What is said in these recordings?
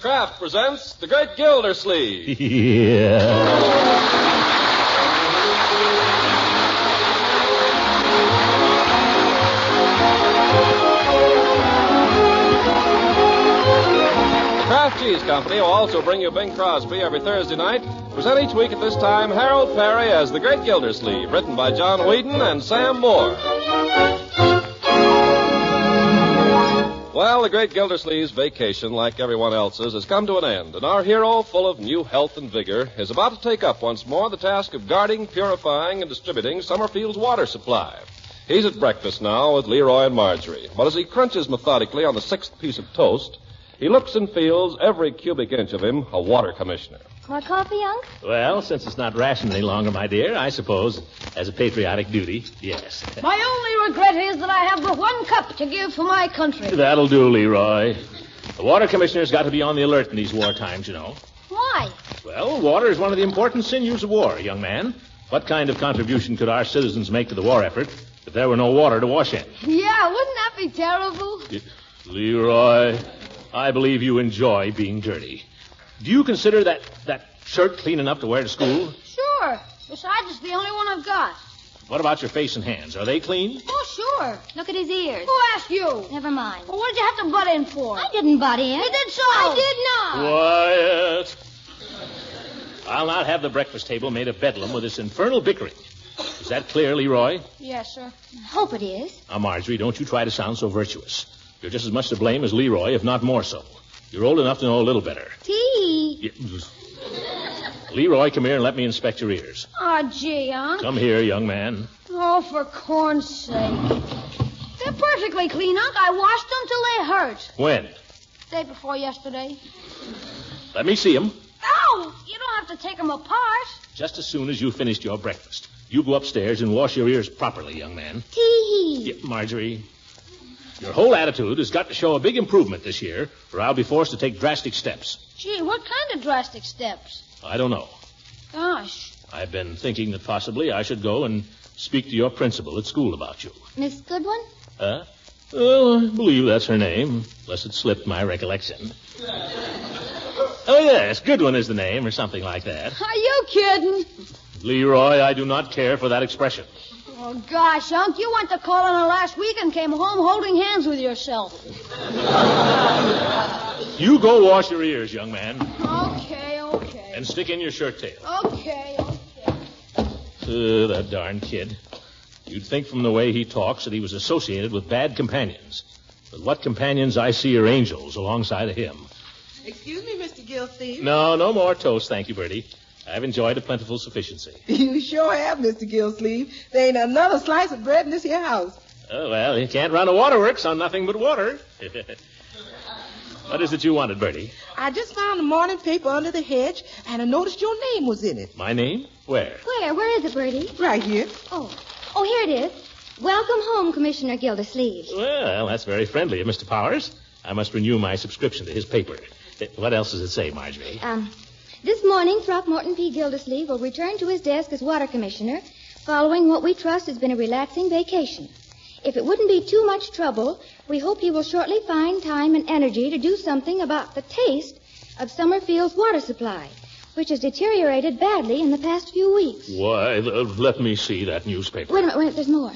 Kraft presents The Great Gildersleeve. Yeah. Kraft Cheese Company will also bring you Bing Crosby every Thursday night. Present each week at this time Harold Perry as The Great Gildersleeve, written by John Whedon and Sam Moore. Well, The Great Gildersleeve's vacation, like everyone else's, has come to an end, and our hero, full of new health and vigor, is about to take up once more the task of guarding, purifying, and distributing Summerfield's water supply. He's at breakfast now with Leroy and Marjorie, but as he crunches methodically on the sixth piece of toast, he looks and feels every cubic inch of him a water commissioner. More coffee, Unc? Well, since it's not rationed any longer, my dear, I suppose, as a patriotic duty, yes. My only regret is that I have but one cup to give for my country. That'll do, Leroy. The water commissioner's got to be on the alert in these war times, you know. Why? Well, water is one of the important sinews of war, young man. What kind of contribution could our citizens make to the war effort if there were no water to wash in? Yeah, wouldn't that be terrible? Leroy, I believe you enjoy being dirty. Do you consider that shirt clean enough to wear to school? Sure. Besides, it's the only one I've got. What about your face and hands? Are they clean? Oh, sure. Look at his ears. Who asked you? Never mind. Well, what did you have to butt in for? I didn't butt in. You did so. I did not. Quiet. I'll not have the breakfast table made a bedlam with this infernal bickering. Is that clear, Leroy? Yes, sir. I hope it is. Now, Marjorie, don't you try to sound so virtuous. You're just as much to blame as Leroy, if not more so. You're old enough to know a little better. Tea. Leroy, come here and let me inspect your ears. Oh, gee, Unc. Come here, young man. Oh, for corn's sake. They're perfectly clean, Unc. I washed them till they hurt. When? Day before yesterday. Let me see them. Oh, you don't have to take them apart. Just as soon as you finished your breakfast. You go upstairs and wash your ears properly, young man. Tea. Marjorie, your whole attitude has got to show a big improvement this year, or I'll be forced to take drastic steps. Gee, what kind of drastic steps? I don't know. Gosh. I've been thinking that possibly I should go and speak to your principal at school about you. Miss Goodwin? Huh? Well, I believe that's her name, unless it slipped my recollection. Oh, yes, Goodwin is the name, or something like that. Are you kidding? Leroy, I do not care for that expression. Oh, gosh, Unc, you went to call on her last week and came home holding hands with yourself. You go wash your ears, young man. Okay. And stick in your shirt tail. Okay. That darn kid. You'd think from the way he talks that he was associated with bad companions. But what companions I see are angels alongside of him. Excuse me, Mr. Gildersleeve. No more toast, thank you, Bertie. I've enjoyed a plentiful sufficiency. You sure have, Mr. Gildersleeve. There ain't another slice of bread in this here house. Oh, well, you can't run a waterworks on nothing but water. What is it you wanted, Bertie? I just found the morning paper under the hedge, and I noticed your name was in it. My name? Where? Where is it, Bertie? Right here. Oh, here it is. Welcome home, Commissioner Gildersleeve. Well, that's very friendly of Mr. Powers. I must renew my subscription to his paper. What else does it say, Marjorie? This morning, Throckmorton P. Gildersleeve will return to his desk as water commissioner, following what we trust has been a relaxing vacation. If it wouldn't be too much trouble, we hope he will shortly find time and energy to do something about the taste of Summerfield's water supply, which has deteriorated badly in the past few weeks. Why, let me see that newspaper. Wait a minute, there's more.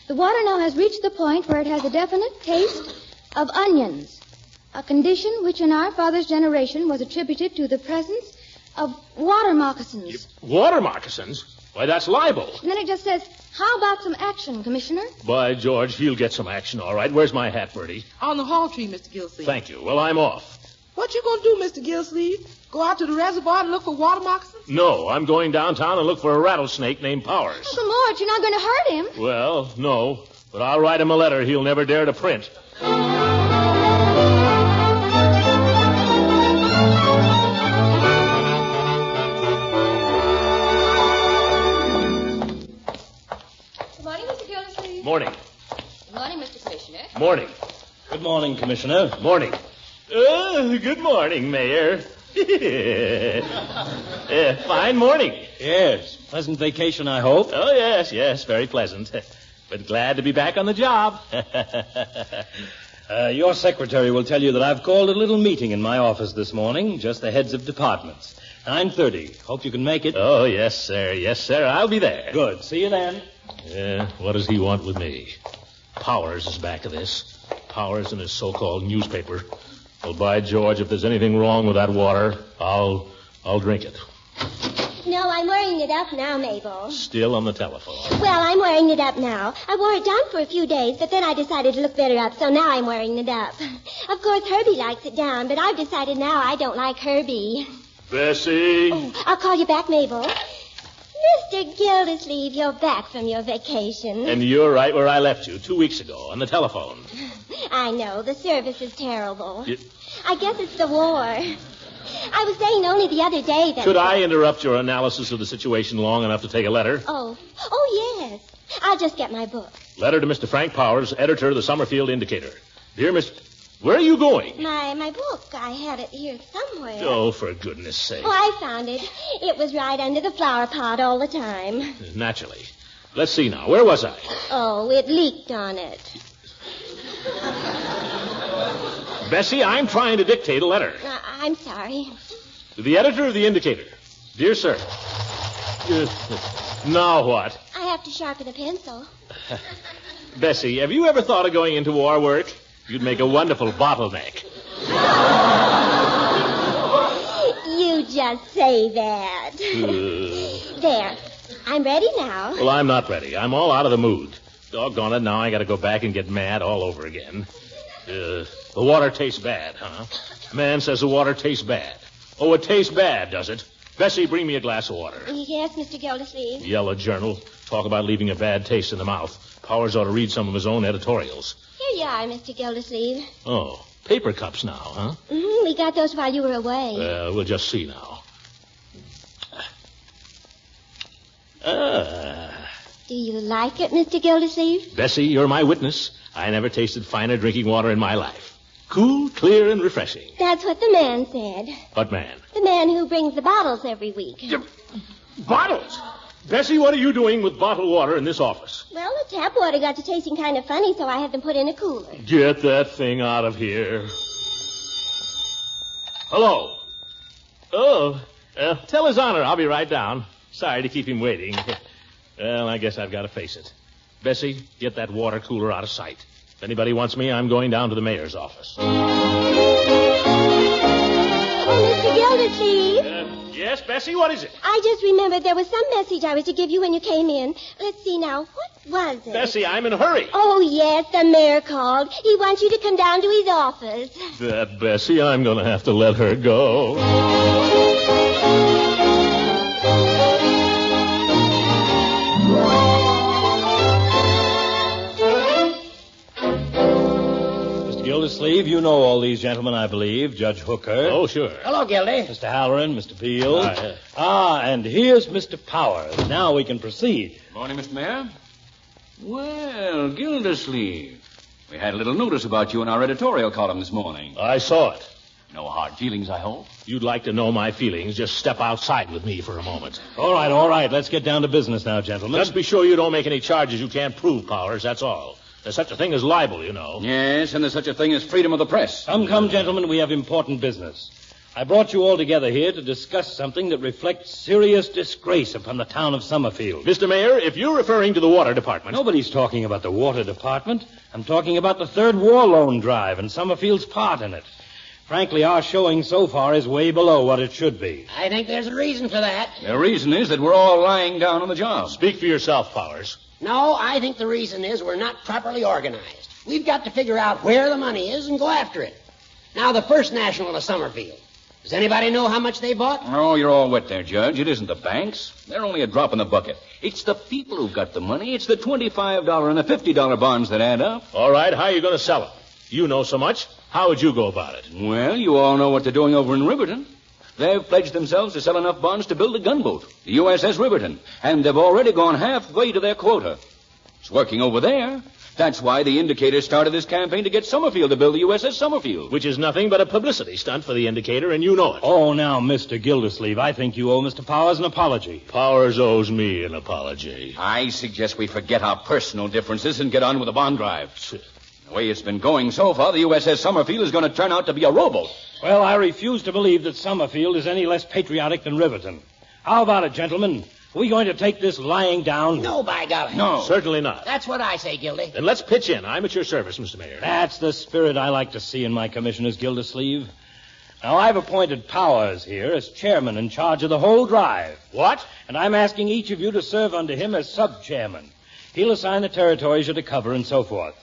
The water now has reached the point where it has a definite taste of onions, a condition which in our father's generation was attributed to the presence of water moccasins. Water moccasins? Why, that's libel. And then it just says, how about some action, Commissioner? By George, he'll get some action, all right. Where's my hat, Bertie? On the hall tree, Mr. Gildersleeve. Thank you. Well, I'm off. What you gonna do, Mr. Gildersleeve? Go out to the reservoir and look for water moccasins? No, I'm going downtown and look for a rattlesnake named Powers. Uncle Mort, you're not going to hurt him. Well, no, but I'll write him a letter he'll never dare to print. Morning. Good morning, Mr. Commissioner. Morning. Good morning, Commissioner. Morning. Good morning, Mayor. Fine morning. Yes. Pleasant vacation, I hope. Oh, yes, very pleasant. But glad to be back on the job. Your secretary will tell you that I've called a little meeting in my office this morning, just the heads of departments. 9:30. Hope you can make it. Oh, yes, sir. Yes, sir. I'll be there. Good. See you then. What does he want with me? Powers is back of this. Powers and his so-called newspaper. Well, by George, if there's anything wrong with that water, I'll drink it. No, I'm wearing it up now, Mabel. Still on the telephone. Well, I'm wearing it up now. I wore it down for a few days, but then I decided to look better up, so now I'm wearing it up. Of course, Herbie likes it down, but I've decided now I don't like Herbie. Bessie. Oh, I'll call you back, Mabel. Mr. Gildersleeve, you're back from your vacation. And you're right where I left you 2 weeks ago, on the telephone. I know, the service is terrible. I guess it's the war. I was saying only the other day that... Could I interrupt your analysis of the situation long enough to take a letter? Oh, yes. I'll just get my book. Letter to Mr. Frank Powers, editor of the Summerfield Indicator. Dear Mr... Where are you going? My book. I had it here somewhere. Oh, for goodness sake. Oh, I found it. It was right under the flower pot all the time. Naturally. Let's see now. Where was I? Oh, it leaked on it. Bessie, I'm trying to dictate a letter. I'm sorry. To the editor of the Indicator. Dear sir. Now what? I have to sharpen a pencil. Bessie, have you ever thought of going into war work? You'd make a wonderful bottleneck. You just say that. There. I'm ready now. Well, I'm not ready. I'm all out of the mood. Doggone it, now I gotta go back and get mad all over again. The water tastes bad, huh? Man says the water tastes bad. Oh, it tastes bad, does it? Bessie, bring me a glass of water. Yes, Mr. Gildersleeve. Yellow Journal. Talk about leaving a bad taste in the mouth. Powers ought to read some of his own editorials. Here you are, Mr. Gildersleeve. Oh, paper cups now, huh? Mm-hmm. We got those while you were away. We'll just see now. Do you like it, Mr. Gildersleeve? Bessie, you're my witness. I never tasted finer drinking water in my life. Cool, clear, and refreshing. That's what the man said. What man? The man who brings the bottles every week. Bottles? Bessie, what are you doing with bottled water in this office? Well, the tap water got to tasting kind of funny, so I had them put in a cooler. Get that thing out of here. Hello. Oh, tell His Honor I'll be right down. Sorry to keep him waiting. Well, I guess I've got to face it. Bessie, get that water cooler out of sight. If anybody wants me, I'm going down to the mayor's office. Oh, Mr. Gildersleeve. Yes, Bessie, what is it? I just remembered there was some message I was to give you when you came in. Let's see now. What was it? Bessie, I'm in a hurry. Oh, yes, the mayor called. He wants you to come down to his office. That Bessie, I'm going to have to let her go. Gildersleeve, you know all these gentlemen, I believe. Judge Hooker. Oh, sure. Hello, Gildy. Mr. Halloran, Mr. Peel. Hi. And here's Mr. Powers. Now we can proceed. Morning, Mr. Mayor. Well, Gildersleeve, we had a little notice about you in our editorial column this morning. I saw it. No hard feelings, I hope. You'd like to know my feelings, just step outside with me for a moment. All right. Let's get down to business now, gentlemen. Just be sure you don't make any charges you can't prove, Powers, that's all. There's such a thing as libel, you know. Yes, and there's such a thing as freedom of the press. Come, gentlemen, we have important business. I brought you all together here to discuss something that reflects serious disgrace upon the town of Summerfield. Mr. Mayor, if you're referring to the water department... Nobody's talking about the water department. I'm talking about the third war loan drive and Summerfield's part in it. Frankly, our showing so far is way below what it should be. I think there's a reason for that. The reason is that we're all lying down on the job. Speak for yourself, Powers. No, I think the reason is we're not properly organized. We've got to figure out where the money is and go after it. Now, the First National of Summerfield. Does anybody know how much they bought? Oh, you're all wet there, Judge. It isn't the banks. They're only a drop in the bucket. It's the people who've got the money. It's the $25 and the $50 bonds that add up. All right, how are you going to sell them? You know so much. How would you go about it? Well, you all know what they're doing over in Riverton. They've pledged themselves to sell enough bonds to build a gunboat, the USS Riverton, and they've already gone halfway to their quota. It's working over there. That's why the Indicator started this campaign to get Summerfield to build the USS Summerfield. Which is nothing but a publicity stunt for the Indicator, and you know it. Oh, now, Mr. Gildersleeve, I think you owe Mr. Powers an apology. Powers owes me an apology. I suggest we forget our personal differences and get on with the bond drive. The way it's been going so far, the USS Summerfield is going to turn out to be a rowboat. Well, I refuse to believe that Summerfield is any less patriotic than Riverton. How about it, gentlemen? Are we going to take this lying down? No, by golly. No. Certainly not. That's what I say, Gildy. Then let's pitch in. I'm at your service, Mr. Mayor. That's the spirit I like to see in my commissioners, Gildersleeve. Now, I've appointed Powers here as chairman in charge of the whole drive. What? And I'm asking each of you to serve under him as sub-chairman. He'll assign the territories you're to cover and so forth.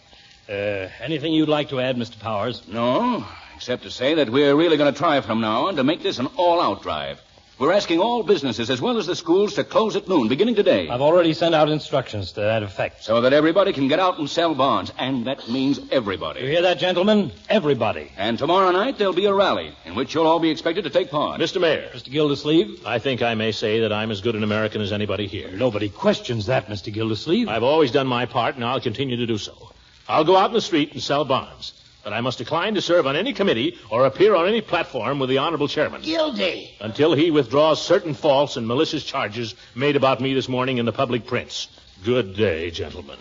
Anything you'd like to add, Mr. Powers? No, except to say that we're really going to try from now on to make this an all-out drive. We're asking all businesses as well as the schools to close at noon, beginning today. I've already sent out instructions to that effect. So that everybody can get out and sell bonds. And that means everybody. You hear that, gentlemen? Everybody. And tomorrow night there'll be a rally in which you'll all be expected to take part. Mr. Mayor. Mr. Gildersleeve? I think I may say that I'm as good an American as anybody here. Nobody questions that, Mr. Gildersleeve. I've always done my part, and I'll continue to do so. I'll go out in the street and sell bonds. But I must decline to serve on any committee or appear on any platform with the honorable chairman. Gildy. Until he withdraws certain false and malicious charges made about me this morning in the public prints. Good day, gentlemen.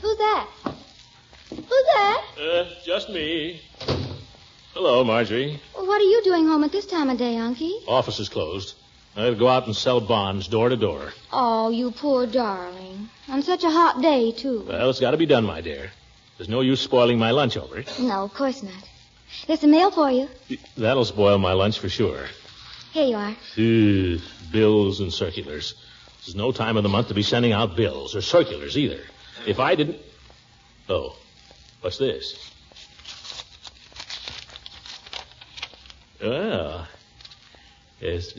Who's that? Who's that? Just me. Hello, Marjorie. Well, what are you doing home at this time of day, Unky? Office is closed. I have to go out and sell bonds door to door. Oh, you poor darling. On such a hot day, too. Well, it's got to be done, my dear. There's no use spoiling my lunch over it. No, of course not. There's some mail for you. That'll spoil my lunch for sure. Here you are. Bills and circulars. There's no time of the month to be sending out bills or circulars either. If I didn't... Oh, what's this? Well, yes.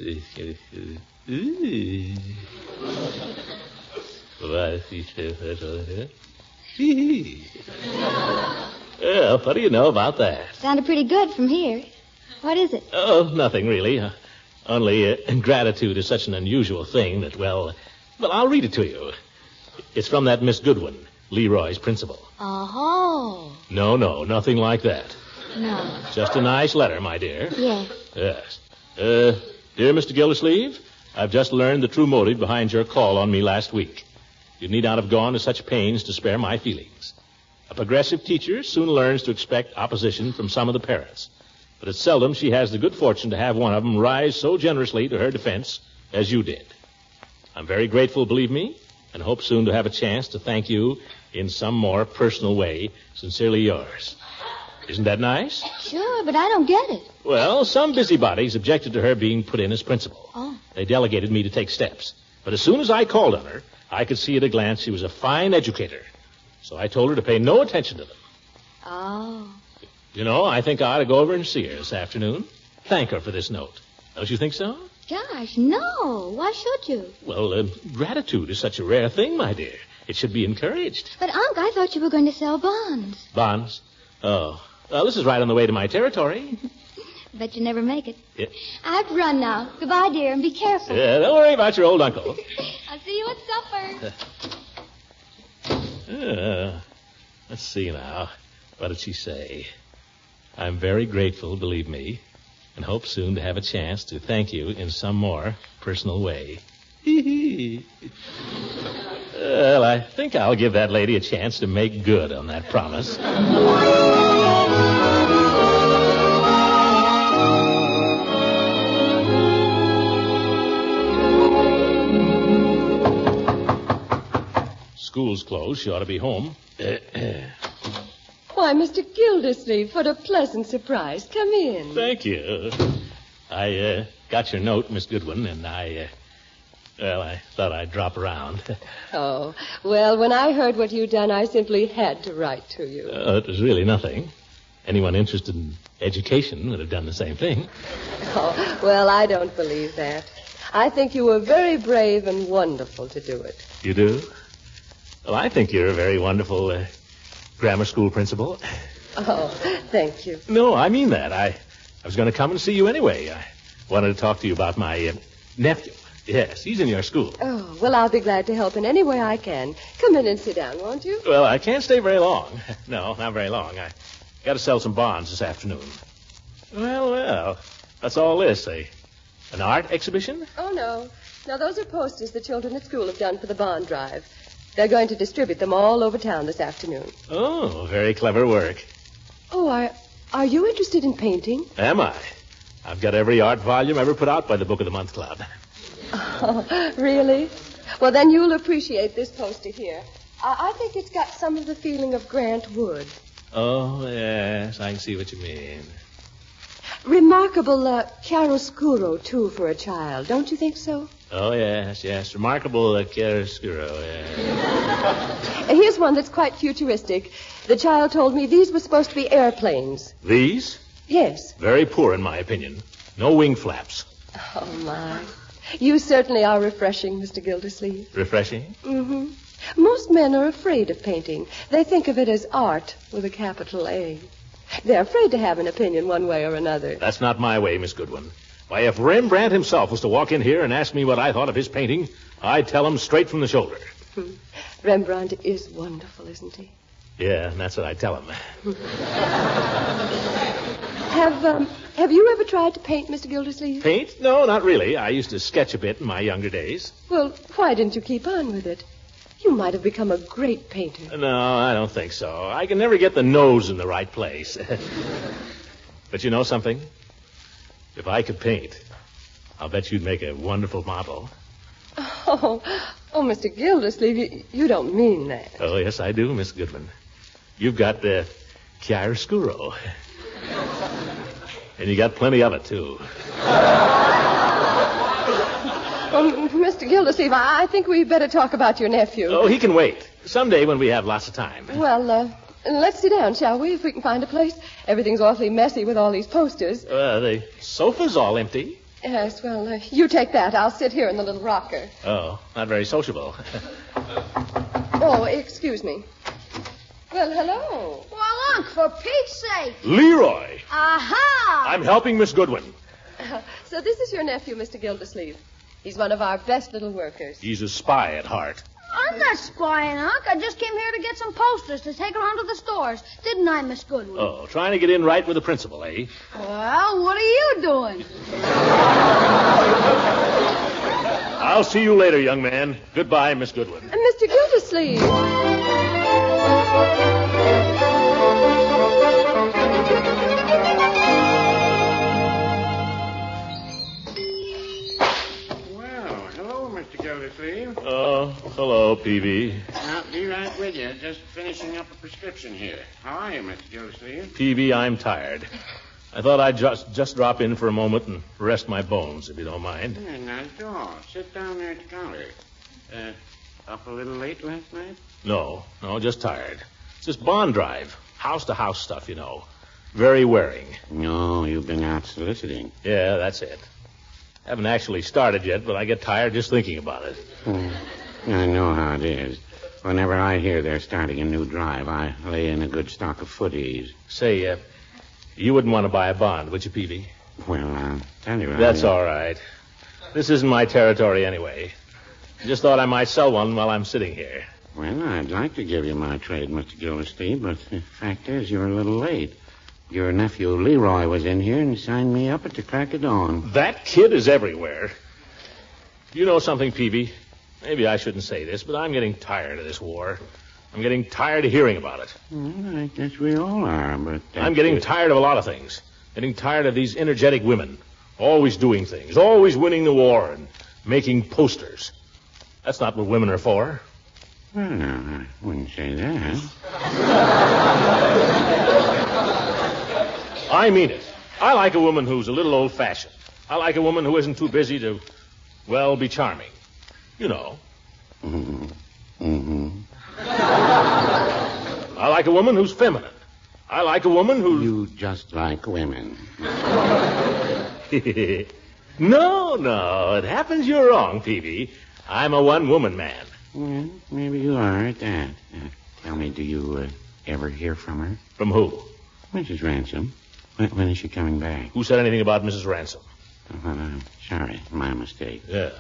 Well, what do you know about that? Sounded pretty good from here. What is it? Oh, nothing really. Only gratitude is such an unusual thing that, well, I'll read it to you. It's from that Miss Goodwin, Leroy's principal. Oh. No, nothing like that. No. Just a nice letter, my dear. Yes. Yes. Dear Mr. Gildersleeve, I've just learned the true motive behind your call on me last week. You need not have gone to such pains to spare my feelings. A progressive teacher soon learns to expect opposition from some of the parents. But it's seldom she has the good fortune to have one of them rise so generously to her defense as you did. I'm very grateful, believe me, and hope soon to have a chance to thank you in some more personal way. Sincerely yours. Isn't that nice? Sure, but I don't get it. Well, some busybodies objected to her being put in as principal. Oh. They delegated me to take steps. But as soon as I called on her, I could see at a glance she was a fine educator. So I told her to pay no attention to them. Oh. You know, I think I ought to go over and see her this afternoon. Thank her for this note. Don't you think so? Gosh, no. Why should you? Well, gratitude is such a rare thing, my dear. It should be encouraged. But, Unc, I thought you were going to sell bonds. Bonds? Oh. Well, this is right on the way to my territory. Bet you never make it. Yeah. I have to run now. Goodbye, dear, and be careful. Don't worry about your old uncle. I'll see you at supper. Let's see now. What did she say? I'm very grateful, believe me, and hope soon to have a chance to thank you in some more personal way. Well, I think I'll give that lady a chance to make good on that promise. School's closed. She ought to be home. Why, Mr. Gildersleeve, what a pleasant surprise. Come in. Thank you. I got your note, Miss Goodwin, and I thought I'd drop around. Oh, well, when I heard what you'd done, I simply had to write to you. It was really nothing. Anyone interested in education would have done the same thing. Oh, well, I don't believe that. I think you were very brave and wonderful to do it. You do? Well, I think you're a very wonderful grammar school principal. Oh, thank you. No, I mean that. I was going to come and see you anyway. I wanted to talk to you about my nephew. Yes, he's in your school. Oh, well, I'll be glad to help in any way I can. Come in and sit down, won't you? Well, I can't stay very long. No, not very long. I got to sell some bonds this afternoon. Well. That's all this, an art exhibition? Oh, no. No, those are posters the children at school have done for the bond drive. They're going to distribute them all over town this afternoon. Oh, very clever work. Oh, are you interested in painting? Am I? I've got every art volume ever put out by the Book of the Month Club. Oh, really? Well, then you'll appreciate this poster here. I think it's got some of the feeling of Grant Wood. Oh, yes, I can see what you mean. Remarkable chiaroscuro, too, for a child. Don't you think so? Oh, yes. Remarkable chiaroscuro, yes. Here's one that's quite futuristic. The child told me these were supposed to be airplanes. These? Yes. Very poor, in my opinion. No wing flaps. Oh, my. You certainly are refreshing, Mr. Gildersleeve. Refreshing? Mm-hmm. Most men are afraid of painting. They think of it as art with a capital A. They're afraid to have an opinion one way or another. That's not my way, Miss Goodwin. Why, if Rembrandt himself was to walk in here and ask me what I thought of his painting, I'd tell him straight from the shoulder. Rembrandt is wonderful, isn't he? Yeah, and that's what I tell him. Have you ever tried to paint, Mr. Gildersleeve? Paint? No, not really. I used to sketch a bit in my younger days. Well, why didn't you keep on with it? You might have become a great painter. No, I don't think so. I can never get the nose in the right place. But you know something? If I could paint, I'll bet you'd make a wonderful model. Oh, Mr. Gildersleeve, you don't mean that. Oh, yes, I do, Miss Goodwin. You've got the chiaroscuro. And you got plenty of it, too. Mr. Gildersleeve, I think we'd better talk about your nephew. Oh, he can wait. Someday when we have lots of time. Well, let's sit down, shall we, if we can find a place? Everything's awfully messy with all these posters. The sofa's all empty. Yes, well, you take that. I'll sit here in the little rocker. Oh, not very sociable. Oh, excuse me. Well, hello. Well, Unc, for Pete's sake. Leroy! Aha! I'm helping Miss Goodwin. So this is your nephew, Mr. Gildersleeve. He's one of our best little workers. He's a spy at heart. I'm not spying, Unc. I just came here to get some posters to take around to the stores. Didn't I, Miss Goodwin? Oh, trying to get in right with the principal, eh? Well, what are you doing? I'll see you later, young man. Goodbye, Miss Goodwin. Mr. Gildersleeve. Gildersleeve. Oh, hello, Peavy. I'll be right with you. Just finishing up a prescription here. How are you, Mr. Gildersleeve? Peavy, I'm tired. I thought I'd just drop in for a moment and rest my bones, if you don't mind. Yeah, not at all. Sit down there at the counter. Up a little late last night? No, just tired. It's this bond drive. House-to-house stuff, you know. Very wearing. No, you've been out soliciting. Yeah, that's it. Haven't actually started yet, but I get tired just thinking about it. I know how it is. Whenever I hear they're starting a new drive, I lay in a good stock of footies. Say, you wouldn't want to buy a bond, would you, Peavy? Well, I'll tell you. That's all right. This isn't my territory anyway. I just thought I might sell one while I'm sitting here. Well, I'd like to give you my trade, Mr. Gildersleeve, but the fact is you're a little late. Your nephew Leroy was in here and signed me up at the crack of dawn. That kid is everywhere. You know something, Peavy? Maybe I shouldn't say this, but I'm getting tired of this war. I'm getting tired of hearing about it. Well, I guess we all are, but... I'm getting tired of a lot of things. Getting tired of these energetic women. Always doing things. Always winning the war and making posters. That's not what women are for. Well, no, I wouldn't say that. I mean it. I like a woman who's a little old-fashioned. I like a woman who isn't too busy to, well, be charming. You know. Mm-hmm. I like a woman who's feminine. I like a woman who... You just like women. No. It happens you're wrong, Peavy. I'm a one-woman man. Well, maybe you are at that. Tell me, do you ever hear from her? From who? Mrs. Ransom. When is she coming back? Who said anything about Mrs. Ransom? Well, I'm sorry. My mistake. Yeah.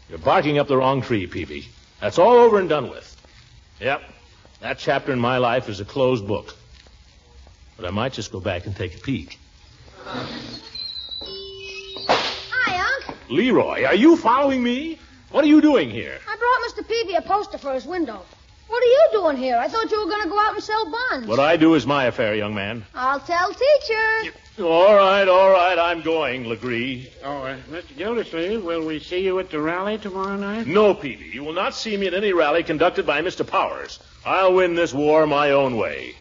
You're barking up the wrong tree, Peavy. That's all over and done with. Yep. That chapter in my life is a closed book. But I might just go back and take a peek. Hi, Unc. Leroy, are you following me? What are you doing here? I brought Mr. Peavy a poster for his window. What are you doing here? I thought you were going to go out and sell bonds. What I do is my affair, young man. I'll tell teacher. All right, I'm going, Legree. Oh, Mr. Gildersleeve, will we see you at the rally tomorrow night? No, Peavy, you will not see me at any rally conducted by Mr. Powers. I'll win this war my own way.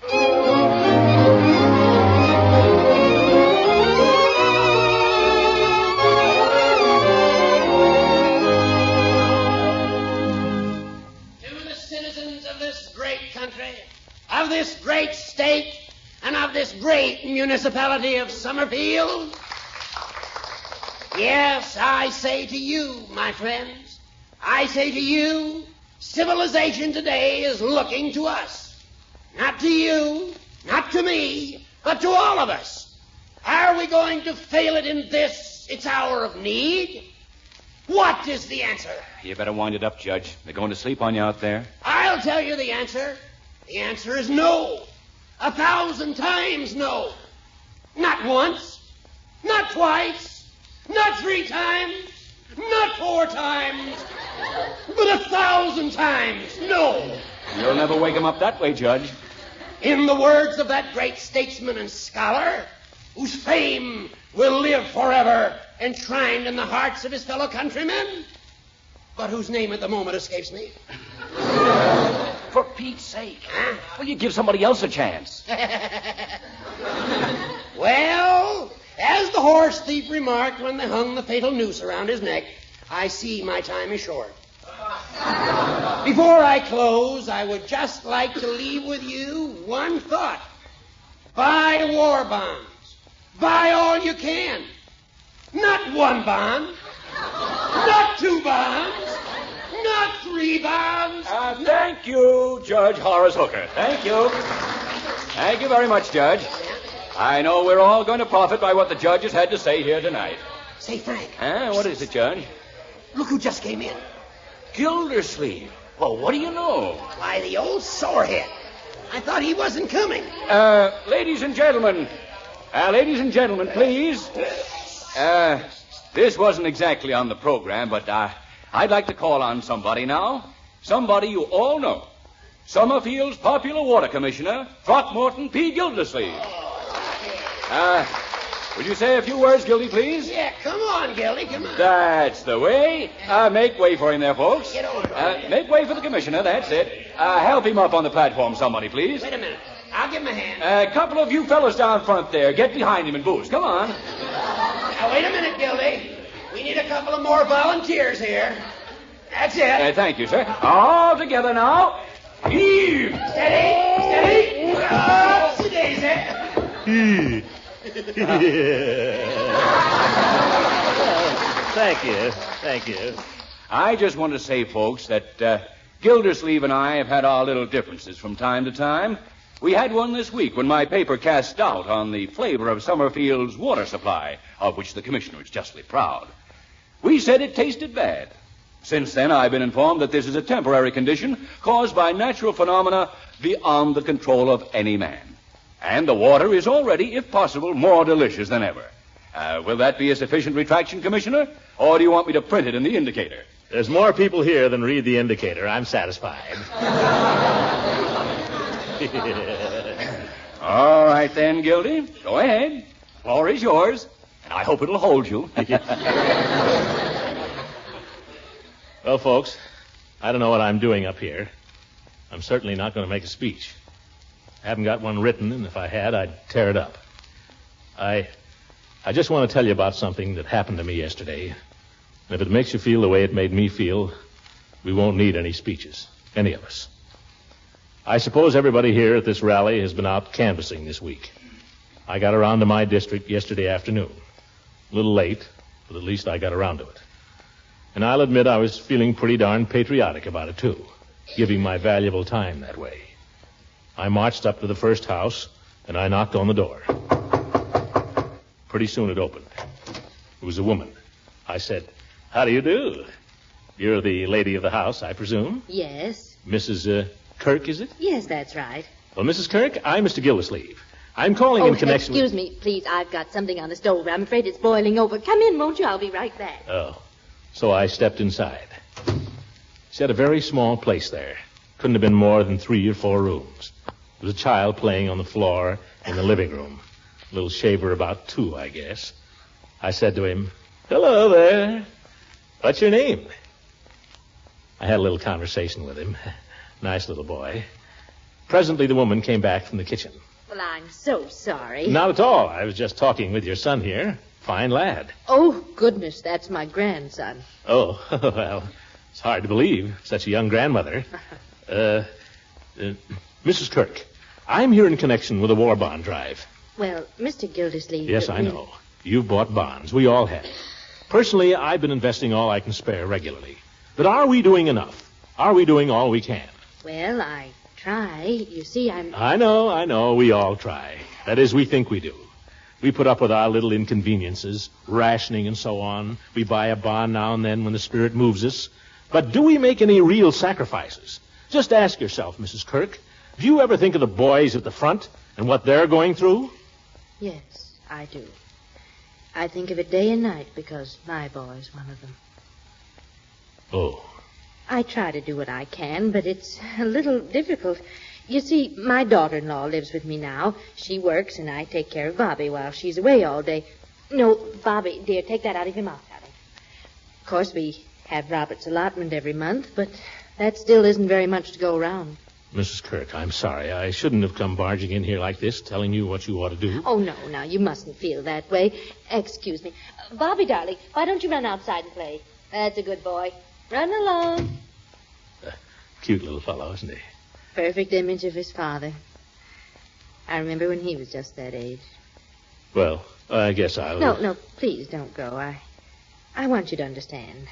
Of this great state and of this great municipality of Summerfield. Yes, I say to you, my friends, I say to you, civilization today is looking to us. Not to you, not to me, but to all of us. Are we going to fail it in this, its hour of need? What is the answer? You better wind it up, Judge. They're going to sleep on you out there. I'll tell you the answer. The answer is no. 1,000 times no. Not once, not twice, not 3 times, not 4 times, but 1,000 times no. You'll never wake him up that way, Judge. In the words of that great statesman and scholar, whose fame will live forever enshrined in the hearts of his fellow countrymen, but whose name at the moment escapes me. For Pete's sake. Huh? Will you give somebody else a chance? Well, as the horse thief remarked when they hung the fatal noose around his neck, I see my time is short. Before I close, I would just like to leave with you one thought. Buy war bonds. Buy all you can. Not 1 bond. Not 2 bonds. Not 3 bonds. Thank you, Judge Horace Hooker. Thank you. Thank you very much, Judge. I know we're all going to profit by what the judge has had to say here tonight. Say, Frank. What is it, Judge? Look who just came in. Gildersleeve. Well, what do you know? Why, the old sorehead. I thought he wasn't coming. Ladies and gentlemen, please. This wasn't exactly on the program, but I'd like to call on somebody now. Somebody you all know. Summerfield's popular water commissioner, Throckmorton P. Gildersleeve. Would you say a few words, Gildy, please? Yeah, come on, Gildy, come on. That's the way. Make way for him there, folks. Get over, make way for the commissioner, that's it. Help him up on the platform, somebody, please. Wait a minute. I'll give him a hand. A couple of you fellas down front there, get behind him and boost. Come on. Now, wait a minute, Gildy. We need a couple of more volunteers here. That's it. Thank you, sir. All together now. Heave! Steady! Oopsie daisy. Thank you. I just want to say, folks, that Gildersleeve and I have had our little differences from time to time. We had one this week when my paper cast doubt on the flavor of Summerfield's water supply, of which the commissioner is justly proud. We said it tasted bad. Since then, I've been informed that this is a temporary condition caused by natural phenomena beyond the control of any man. And the water is already, if possible, more delicious than ever. Will that be a sufficient retraction, Commissioner? Or do you want me to print it in the indicator? There's more people here than read the indicator. I'm satisfied. All right, then, Gildy. Go ahead. The floor is yours, and I hope it'll hold you. Well, folks, I don't know what I'm doing up here. I'm certainly not going to make a speech. I haven't got one written, and if I had, I'd tear it up. I just want to tell you about something that happened to me yesterday. And if it makes you feel the way it made me feel, we won't need any speeches, any of us. I suppose everybody here at this rally has been out canvassing this week. I got around to my district yesterday afternoon. A little late, but at least I got around to it. And I'll admit I was feeling pretty darn patriotic about it, too, giving my valuable time that way. I marched up to the first house, and I knocked on the door. Pretty soon it opened. It was a woman. I said, "How do you do? You're the lady of the house, I presume?" Yes. Mrs. Kirk, is it? Yes, that's right. Well, Mrs. Kirk, I'm Mr. Gildersleeve. I'm calling in connection excuse me, please. I've got something on the stove. I'm afraid it's boiling over. Come in, won't you? I'll be right back. Oh. So I stepped inside. She had a very small place there. Couldn't have been more than 3 or 4 rooms. There was a child playing on the floor in the living room. A little shaver about 2, I guess. I said to him, "Hello there. What's your name?" I had a little conversation with him. Nice little boy. Presently, the woman came back from the kitchen. Well, I'm so sorry. Not at all. I was just talking with your son here. Fine lad. Oh, goodness, that's my grandson. Oh, well, it's hard to believe. Such a young grandmother. Mrs. Kirk, I'm here in connection with a war bond drive. Well, Mr. Gildersleeve... Yes, I know. You've bought bonds. We all have. Personally, I've been investing all I can spare regularly. But are we doing enough? Are we doing all we can? Well, I try. You see, I know. We all try. That is, we think we do. We put up with our little inconveniences, rationing and so on. We buy a bond now and then when the spirit moves us. But do we make any real sacrifices? Just ask yourself, Mrs. Kirk, do you ever think of the boys at the front and what they're going through? Yes, I do. I think of it day and night because my boy's one of them. Oh. I try to do what I can, but it's a little difficult. You see, my daughter-in-law lives with me now. She works, and I take care of Bobby while she's away all day. No, Bobby, dear, take that out of your mouth, darling. Of course, we have Robert's allotment every month, but that still isn't very much to go around. Mrs. Kirk, I'm sorry. I shouldn't have come barging in here like this, telling you what you ought to do. Oh, no, now, you mustn't feel that way. Excuse me. Bobby, darling, why don't you run outside and play? That's a good boy. Run along. Cute little fellow, isn't he? Perfect image of his father. I remember when he was just that age. Well, I guess I'll... No, please don't go. I want you to understand.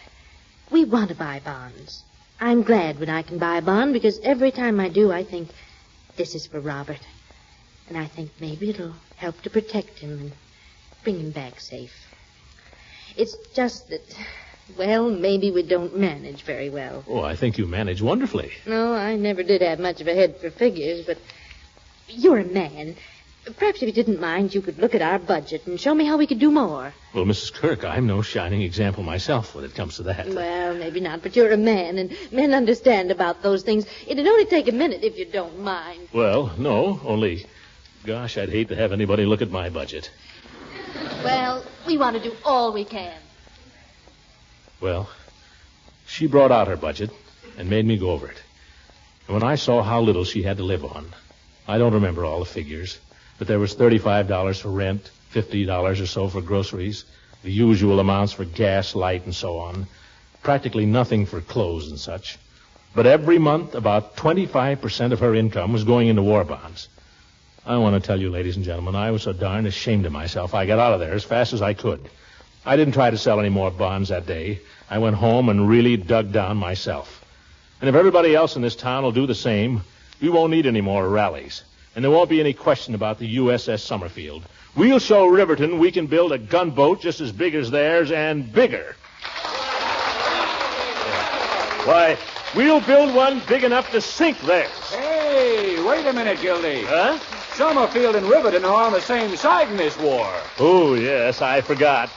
We want to buy bonds. I'm glad when I can buy a bond because every time I do, I think, this is for Robert. And I think maybe it'll help to protect him and bring him back safe. It's just that, well, maybe we don't manage very well. Oh, I think you manage wonderfully. No, I never did have much of a head for figures, but you're a man. Perhaps if you didn't mind, you could look at our budget and show me how we could do more. Well, Mrs. Kirk, I'm no shining example myself when it comes to that. Well, maybe not, but you're a man, and men understand about those things. It'd only take a minute if you don't mind. Well, no, only, gosh, I'd hate to have anybody look at my budget. Well, we want to do all we can. Well, she brought out her budget and made me go over it. And when I saw how little she had to live on, I don't remember all the figures, but there was $35 for rent, $50 or so for groceries, the usual amounts for gas, light, and so on. Practically nothing for clothes and such. But every month, about 25% of her income was going into war bonds. I want to tell you, ladies and gentlemen, I was so darn ashamed of myself. I got out of there as fast as I could. I didn't try to sell any more bonds that day. I went home and really dug down myself. And if everybody else in this town will do the same, we won't need any more rallies. And there won't be any question about the USS Summerfield. We'll show Riverton we can build a gunboat just as big as theirs and bigger. Why, we'll build one big enough to sink theirs. Hey, wait a minute, Gildy. Huh? Summerfield and Riverton are on the same side in this war. Oh, yes, I forgot.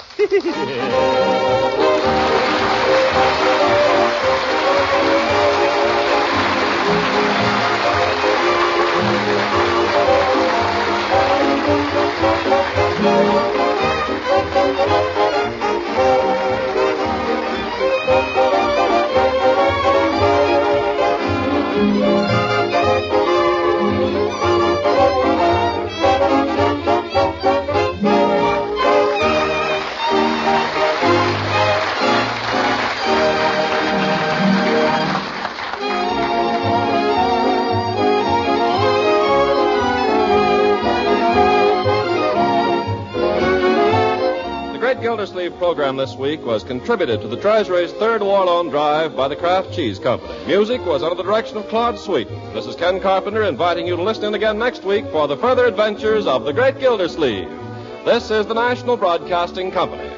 Gildersleeve program this week was contributed to the Treasury's third war loan drive by the Kraft Cheese Company. Music was under the direction of Claude Sweeten. This is Ken Carpenter inviting you to listen in again next week for the further adventures of the great Gildersleeve. This is the National Broadcasting Company.